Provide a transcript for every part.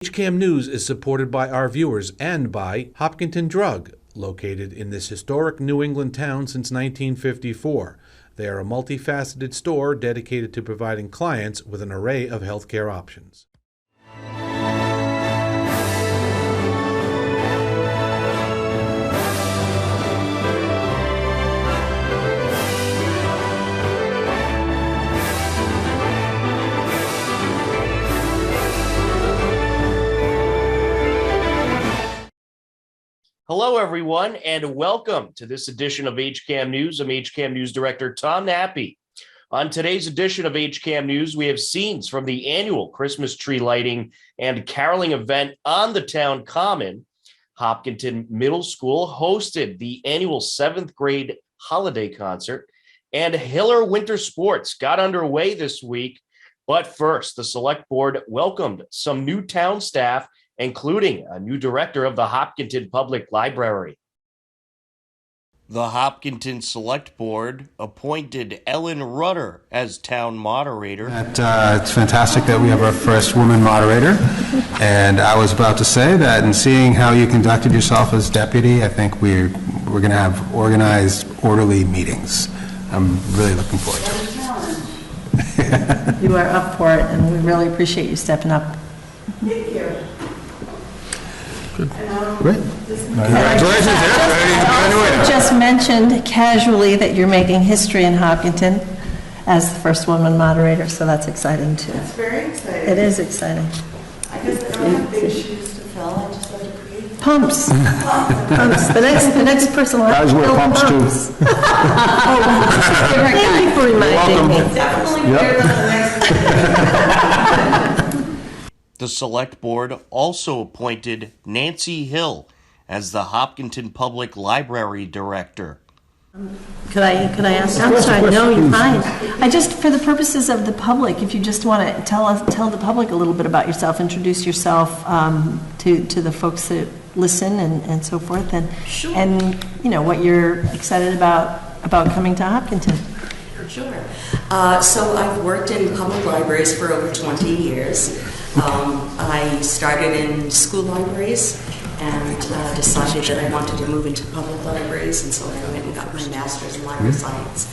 HCAM News is supported by our viewers and by Hopkinton Drug, located in this historic New England town since 1954. They are a multifaceted store dedicated to providing clients with an array of healthcare options. Hello, everyone, and welcome to this edition of HCAM News. I'm HCAM News Director Tom Nappy. On today's edition of HCAM News, we have scenes from the annual Christmas tree lighting and caroling event on the town common. Hopkinton Middle School hosted the annual 7th grade holiday concert, and Hiller Winter Sports got underway this week. But first, the Select Board welcomed some new town staff, including a new director of the Hopkinton Public Library. The Hopkinton Select Board appointed Ellen Rudder as town moderator. It's fantastic that we have our first woman moderator, and I was about to say that in seeing how you conducted yourself as deputy, I think we're going to have organized, orderly meetings. I'm really looking forward to it. You are up for it, and we really appreciate you stepping up. Thank you. Great. Congratulations. I just mentioned casually that you're making history in Hopkinton as the first woman moderator, so that's exciting too. It's very exciting. It is exciting. I guess I don't have big shoes to fill. I just have to create. Pumps. Pumps. The next person will have Guys to wear fill pumps too. Thank you for reminding me. Definitely better than the next. The Select Board also appointed Nancy Hill as the Hopkinton Public Library Director. Could I ask? I'm sorry. No, you're fine. I just, for the purposes of the public, if you just want to tell the public a little bit about yourself, introduce yourself to the folks that listen and so forth, and Sure. and you know what you're excited about coming to Hopkinton. Sure. So I've worked in public libraries for over 20 years. I started in school libraries and decided that I wanted to move into public libraries, and so I went and got my master's in library science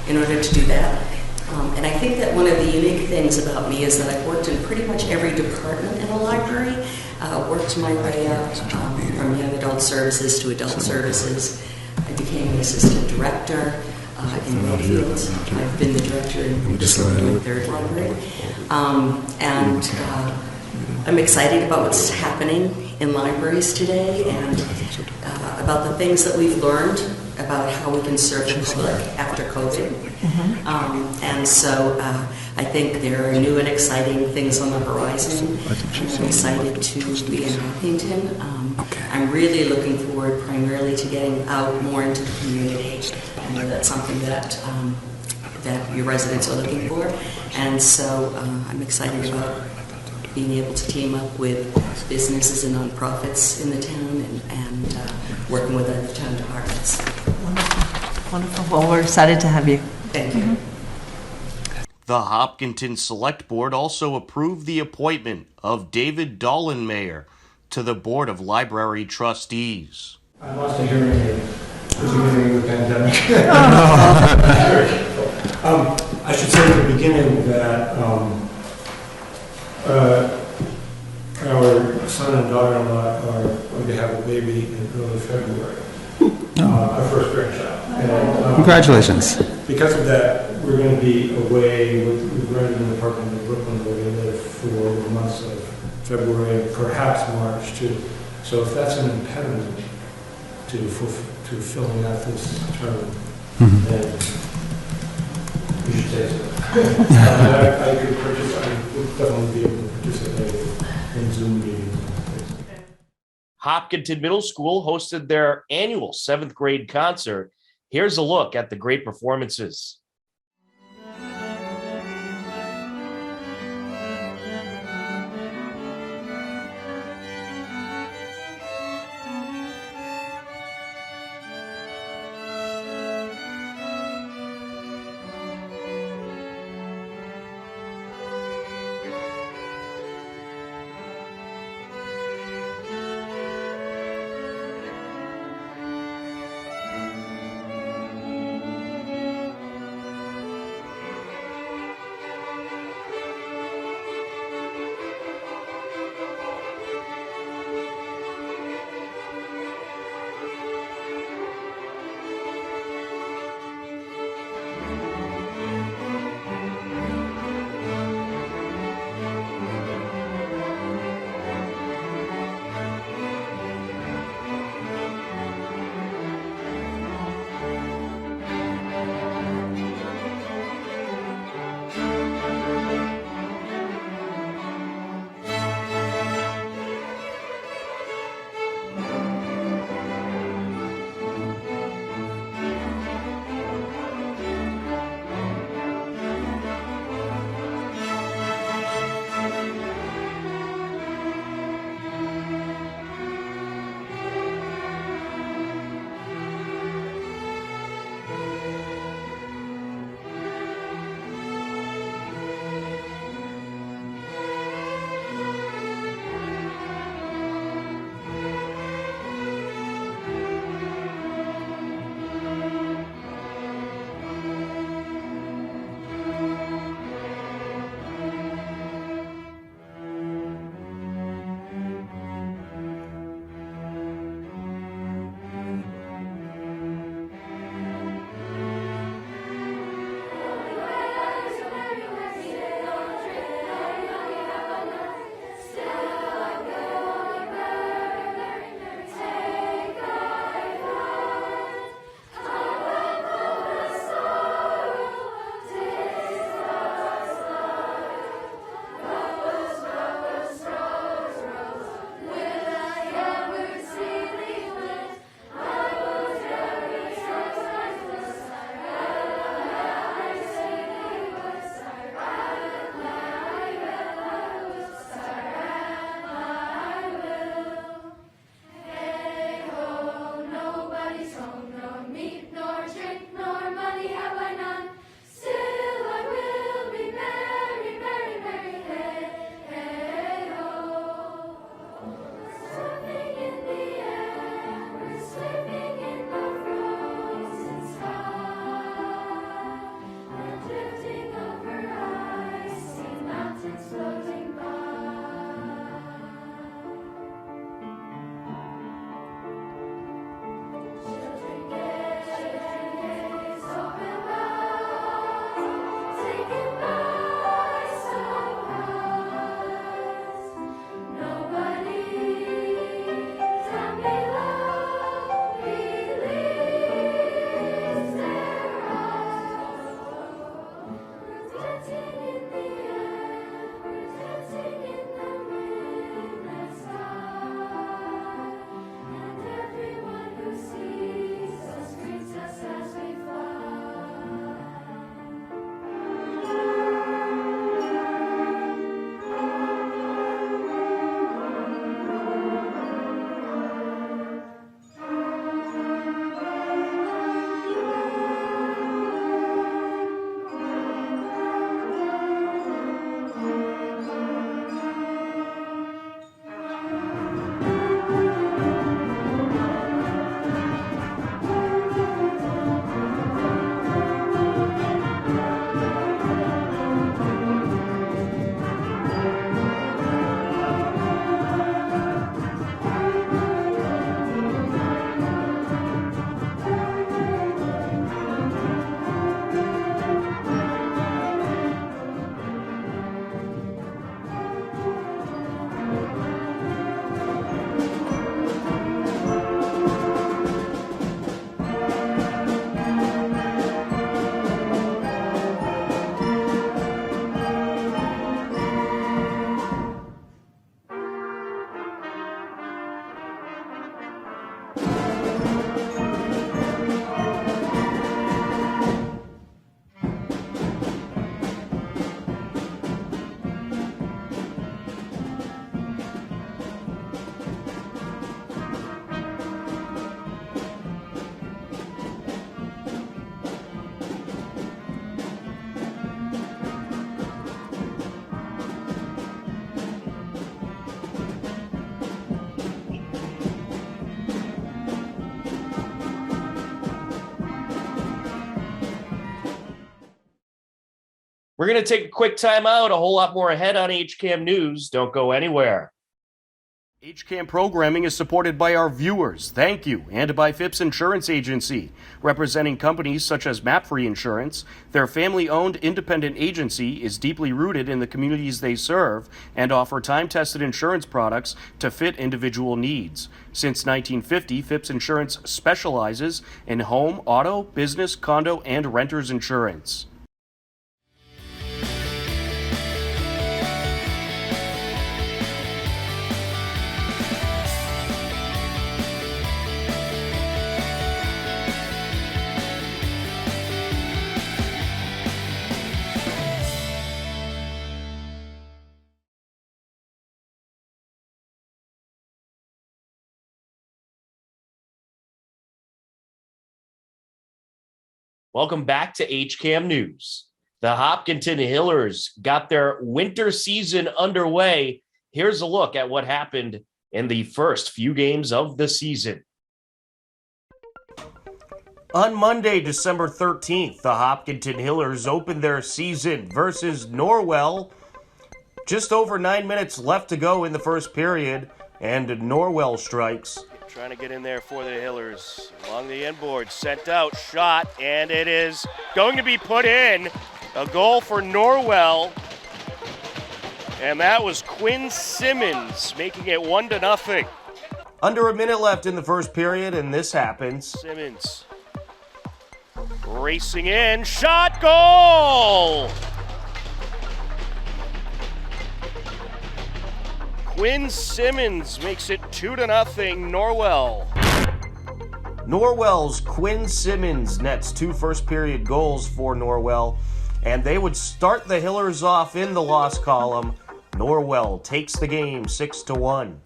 in order to do that. And I think that one of the unique things about me is that I've worked in pretty much every department in a library, worked my way up from young adult services to adult services. I became an assistant director in Mayfield. I've been the director in the 3rd library. And I'm excited about what's happening in libraries today and about the things that we've learned about how we can serve the public after COVID. And so I think there are new and exciting things on the horizon. I'm excited to be in Hopkinton. I'm really looking forward primarily to getting out more into the community. I know that's something that your residents are looking for. And so I'm excited about being able to team up with businesses and nonprofits in the town and working with other town departments. Wonderful. Wonderful. Well, we're excited to have you. Thank you. The Hopkinton Select Board also approved the appointment of David Dollenmayer to the Board of Library Trustees. I lost a hearing aid at the beginning of the pandemic. I should say at the beginning that our son and daughter-in-law are going to have a baby in early February, our first grandchild. And, Congratulations. because of that, we're going to be away. We've rented an apartment in Brooklyn where we live for the months of February and perhaps March too. So if that's an impediment to filling out this term, then you should say so. I would definitely be able to participate in Zoom meetings. Hopkinton Middle School hosted their annual 7th grade concert. Here's a look at the great performances. We're going to take a quick time out. A whole lot more ahead on HCAM News. Don't go anywhere. HCAM programming is supported by our viewers, thank you, and by Phipps Insurance Agency, representing companies such as MapFree Insurance. Their family-owned independent agency is deeply rooted in the communities they serve and offer time-tested insurance products to fit individual needs. Since 1950, Phipps Insurance specializes in home, auto, business, condo, and renters insurance. Welcome back to HCAM News. The Hopkinton Hillers got their winter season underway. Here's a look at what happened in the first few games of the season. On Monday, December 13th, the Hopkinton Hillers opened their season versus Norwell. Just over 9 minutes left to go in the first period, and Norwell strikes. Trying to get in there for the Hillers. Along the end board, sent out, shot, and it is going to be put in. A goal for Norwell. And that was Quinn Simmons making it 1-0. Under a minute left in the first period, and this happens. Simmons racing in, shot, goal! Quinn Simmons makes it 2-0, Norwell. Norwell's Quinn Simmons nets 2 first-period goals for Norwell, and they would start the Hillers off in the loss column. Norwell takes the game 6-1.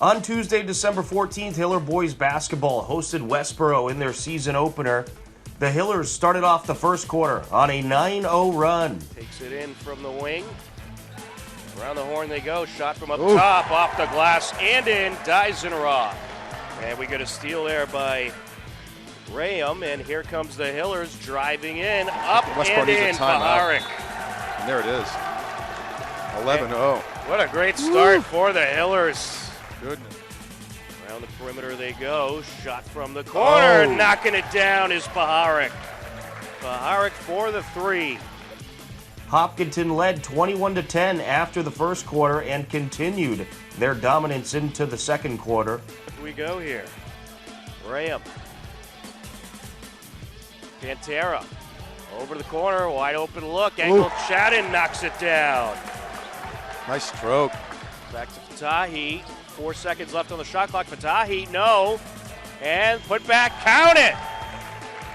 On Tuesday, December 14th, Hiller boys basketball hosted Westboro in their season opener. The Hillers started off the first quarter on a 9-0 run. Takes it in from the wing. Around the horn they go. Shot from up top, off the glass, and in. Deisenroth. And we get a steal there by Graham. And here comes the Hillers driving in. Up and in. Paharic. And there it is. 11-0. What a great start for the Hillers. Goodness. Around the perimeter they go. Shot from the corner. Knocking it down is Paharic. Paharic for the 3. Hopkinton led 21-10 after the first quarter and continued their dominance into the second quarter. Here we go here. Graham. Pantera. Over the corner. Wide open look. Angle Chadden knocks it down. Nice stroke. Back to Fatahi. 4 seconds left on the shot clock. Fatahi, no. And put back, count it.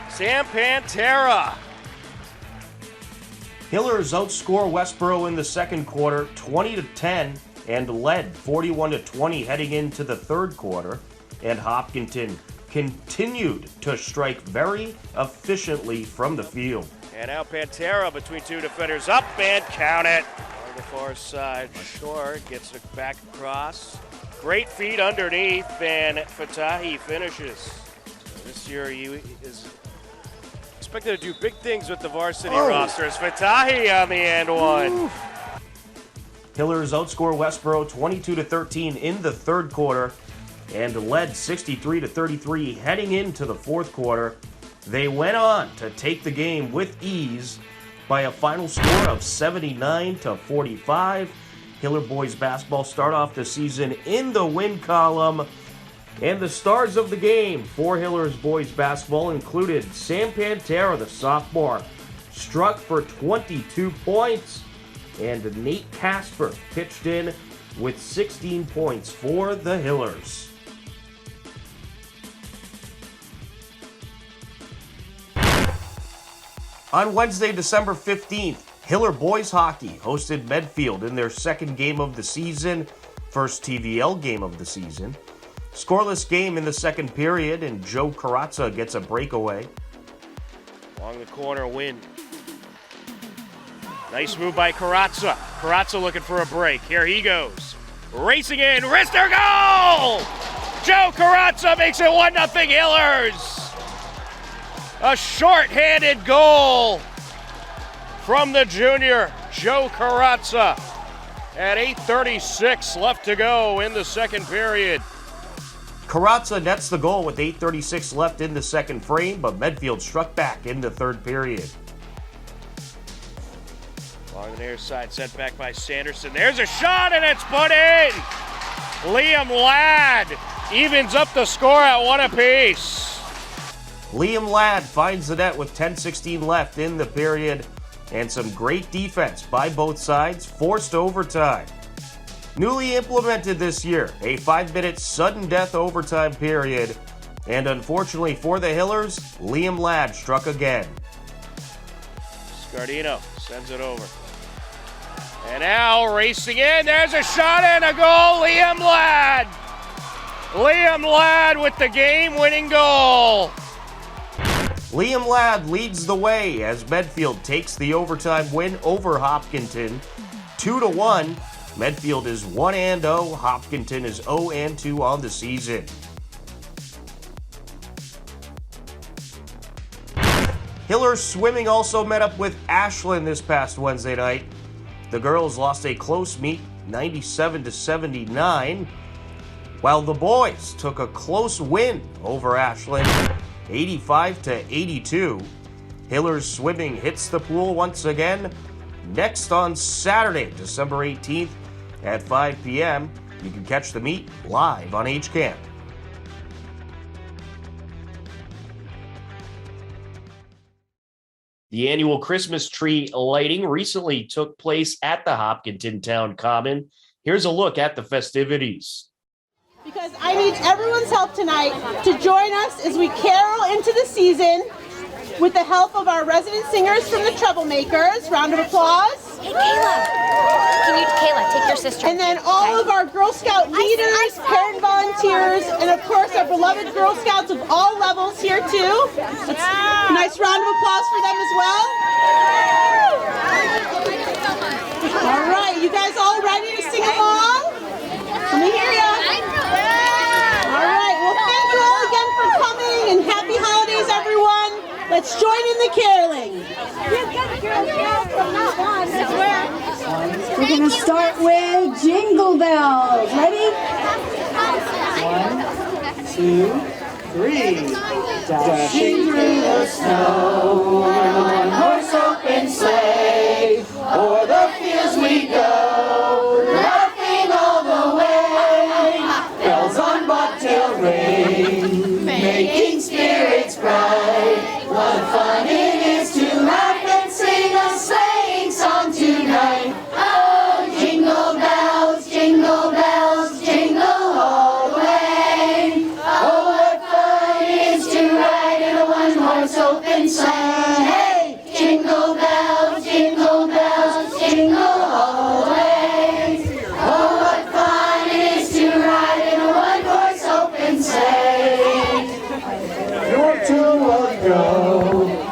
Sam Pantera. Hillers outscore Westboro in the second quarter 20-10 and led 41-20 heading into the third quarter. And Hopkinton continued to strike very efficiently from the field. And now Pantera between 2 defenders, up and count it. On the far side, Shore gets it back across. Great feed underneath, and Fatahi finishes. This year he is expected to do big things with the varsity roster. It's Fatahi on the end one. Hillers outscore Westboro 22-13 in the third quarter and led 63-33 heading into the fourth quarter. They went on to take the game with ease by a final score of 79-45. Hiller boys basketball start off the season in the win column. And the stars of the game for Hillers boys basketball included Sam Pantera, the sophomore, struck for 22 points. And Nate Casper pitched in with 16 points for the Hillers. On Wednesday, December 15th, Hiller boys hockey hosted Medfield in their second game of the season, first TVL game of the season. Scoreless game in the second period, and Joe Carazza gets a breakaway. Along the corner, Wynn. Nice move by Carazza. Carazza looking for a break. Here he goes. Racing in, wrister goal! Joe Carazza makes it 1-0 Hillers! A short-handed goal from the junior, Joe Carazza, at 8:36 left to go in the second period. Carazza nets the goal with 8:36 left in the second frame, but Medfield struck back in the third period. Along the near side, sent back by Sanderson. There's a shot, and it's put in! Liam Ladd evens up the score at 1 apiece. Liam Ladd finds the net with 10:16 left in the period, and some great defense by both sides forced overtime. Newly implemented this year, a 5-minute sudden death overtime period, and unfortunately for the Hillers, Liam Ladd struck again. Scardino sends it over. And now racing in, there's a shot and a goal, Liam Ladd! Liam Ladd with the game-winning goal. Liam Ladd leads the way as Medfield takes the overtime win over Hopkinton, 2-1. Medfield is 1-0. Hopkinton is 0-2 on the season. Hillers swimming also met up with Ashland this past Wednesday night. The girls lost a close meet, 97-79, while the boys took a close win over Ashland, 85-82. Hillers swimming hits the pool once again next on Saturday, December 18th at 5 p.m. You can catch the meet live on HCAM. The annual Christmas tree lighting recently took place at the Hopkinton Town Common. Here's a look at the festivities. Because I need everyone's help tonight to join us as we carol into the season with the help of our resident singers from the Troublemakers. Round of applause. Hey, Kayla, take your sister. And then all of our Girl Scout leaders, parent volunteers, and of course our beloved Girl Scouts of all levels here too. Let's, nice round of applause for them as well. All right, you guys all ready to sing along? Let me hear you. All right, well thank you all again for coming and happy holidays everyone. Let's join in the caroling. We're going to start with Jingle Bells. Ready? 1, 2, 3. Dashing through the snow on a one-horse open sleigh. O'er the fields we go, laughing all the way. Bells on bobtail ring, making spirits bright. What fun it is to laugh and sing a sleighing song tonight. Oh, jingle bells, jingle all the way. Oh, what fun it is to ride in a one-horse open sleigh. Hey, jingle bells, jingle all the way. Oh, what fun it is to ride in a one-horse open sleigh. Not too long ago,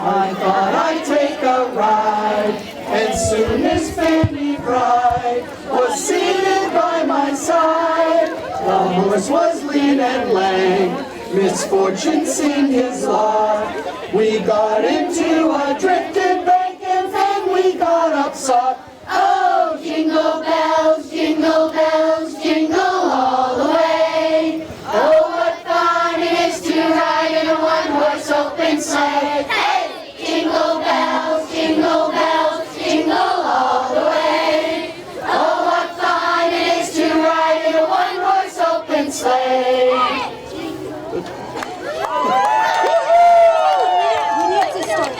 I thought I'd take a ride, and soon Miss Fanny Bride was seated by my side. The horse was lean and lank, misfortune seemed his lot. We got into a drifted bank and then we got upset. Oh, jingle bells, jingle all the way. Oh, what fun it is to ride in a one-horse open sleigh. Hey, jingle bells, jingle all the way. Oh, what fun it is to ride in a one-horse open sleigh. We need to start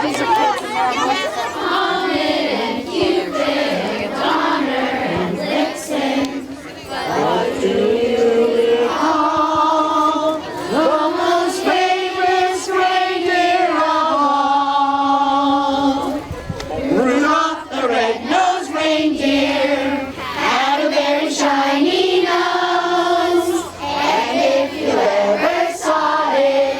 these are kids on it and Cupid, Donner and Blitzen. What do you call the most famous reindeer of all? Rudolph the red-nosed reindeer had a very shiny nose, and if you ever saw it,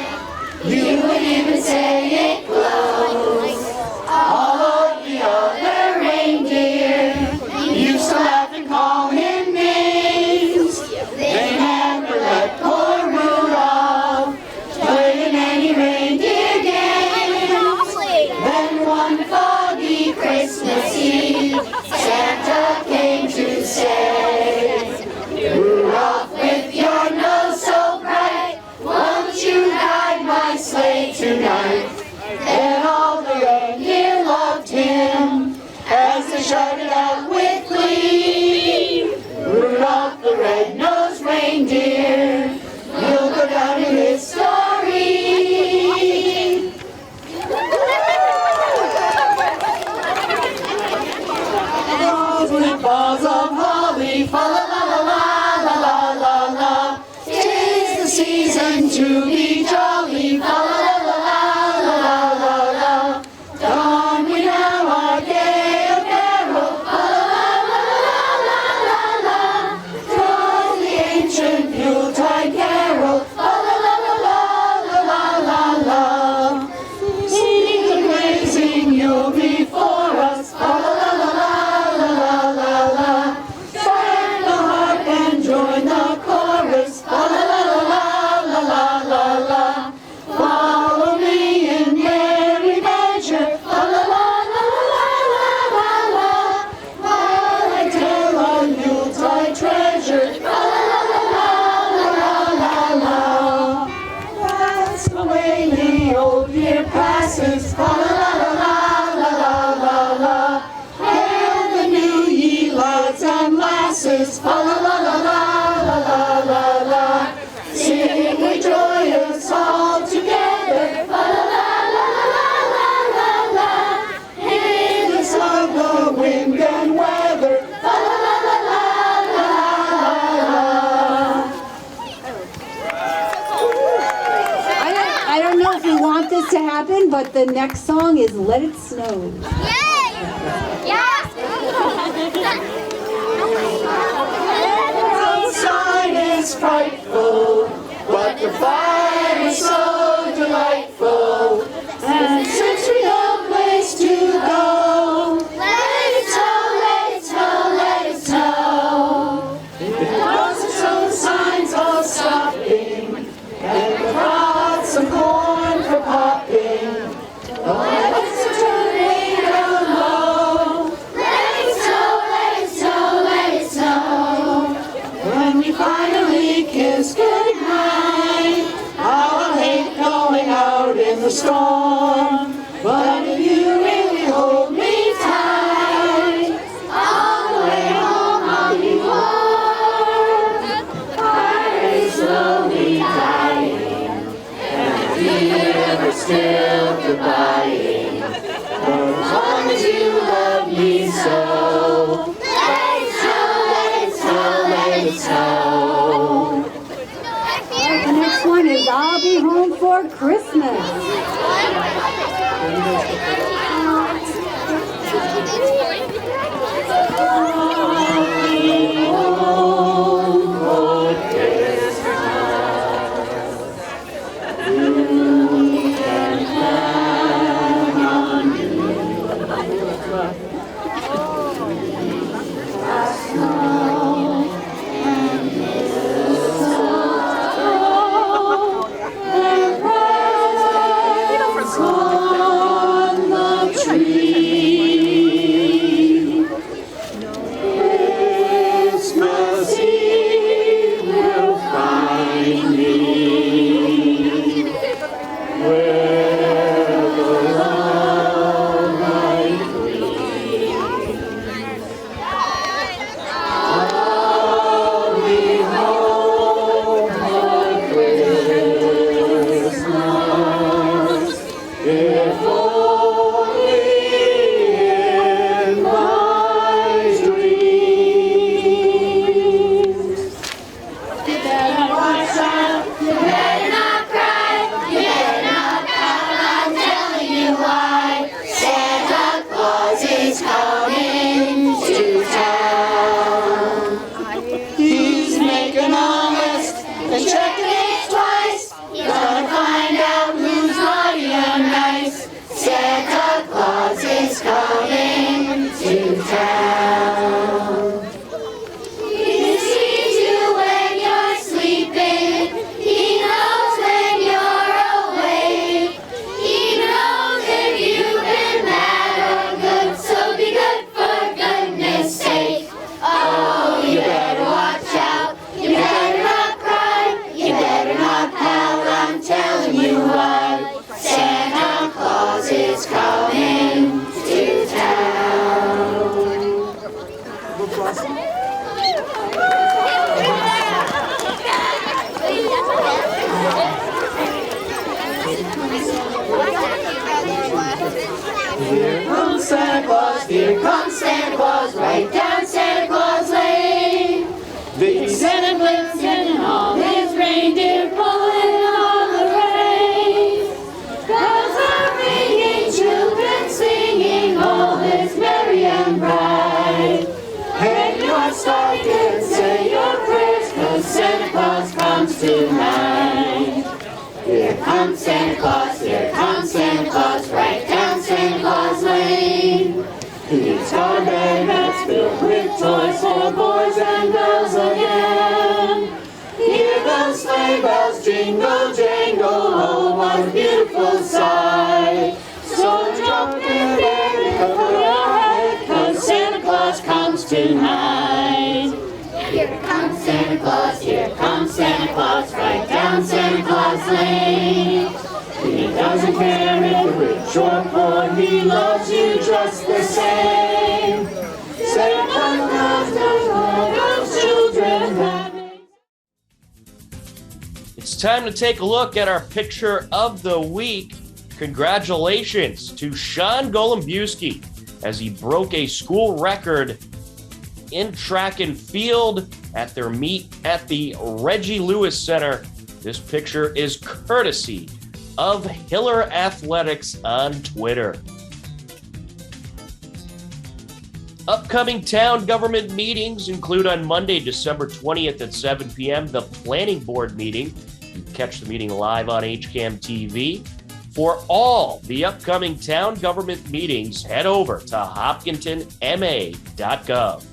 you would even say it glows. All of the other reindeer used to laugh and call him names. They never let poor Rudolph play in any reindeer game. boughs of holly, fa la la la la la la la. 'Tis the season to be jolly, fa la la la la la la. Don we now our gay apparel, fa la la la la la la. 'Twas the ancient Yuletide carol, fa la la la la la la la. See the blazing Yule before us, fa la la la la la la. Strike the harp and join the chorus, fa la la la la la la. Follow me in merry measure, fa la la la la la. While I tell a Yuletide treasure, fa la la la la. That's the way the old year passes, fa la la. Hail the new ye lads and lasses, fa la. Sing we joyous all together, fa la. Heedless of the wind and weather, fa la. I don't know if we want this to happen, but the next song is Let It Snow. Outside is frightful, but the fire is so delightful. And since we have a place to go, let it snow, let it snow, let it snow. Because the snow signs are stopping, and the pots some corn for popping. Let's turn down low. Let it snow, let it snow, let it snow. When we finally kiss goodnight, I'll hate going out in the storm. But if you really hold me tight, all the way home I'll be warm. Fire is slowly dying, and fear is still goodbying. For as long as you love me so, let it snow, let it snow, let it snow. The next one is I'll Be Home for Christmas. On the tree, Christmas Eve will find me where the love light gleams. I'll be home for Christmas. If only in my dreams. You better watch out, you better not cry, you better not pout, I'm telling you why. Santa Claus is coming to town. He's making a list and checking it twice. Gonna find out who's naughty and nice. Santa Claus is coming to town. He sees you when you're sleeping. He knows when you're awake. He knows if you've been bad or good. So be good for goodness sake. Oh, you better watch out. You better not cry. You better not pout. I'm telling you why. Santa Claus is coming to town. Here comes Santa Claus, right down Santa Claus. my stocking, say your prayers, 'cause Santa Claus comes tonight. Here comes Santa Claus, here comes Santa Claus, right down Santa Claus Lane. He's got a bag that's filled with toys for boys and girls again. Hear those sleigh bells jingle, jangle, oh, what a beautiful sight. So jump in bed and cover your head, 'cause Santa Claus comes tonight. Here comes Santa Claus, here comes Santa Claus, right down Santa Claus Lane. He doesn't care if you're rich or poor, he loves you just the same. Santa Claus knows all those children that It's time to take a look at our picture of the week. Congratulations to Sean Golombuski as he broke a school record in track and field at their meet at the Reggie Lewis Center. This picture is courtesy of Hiller Athletics on Twitter. Upcoming town government meetings include on Monday, December 20th at 7 p.m., the planning board meeting. You can catch the meeting live on HCAM TV. For all the upcoming town government meetings, head over to hopkintonma.gov.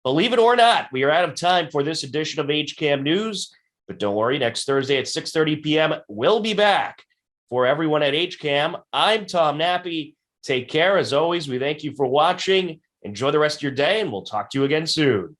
Believe it or not, we are out of time for this edition of HCAM News, but don't worry, next Thursday at 6:30 p.m., we'll be back. For everyone at HCAM, I'm Tom Nappy. Take care. As always, we thank you for watching. Enjoy the rest of your day, and we'll talk to you again soon.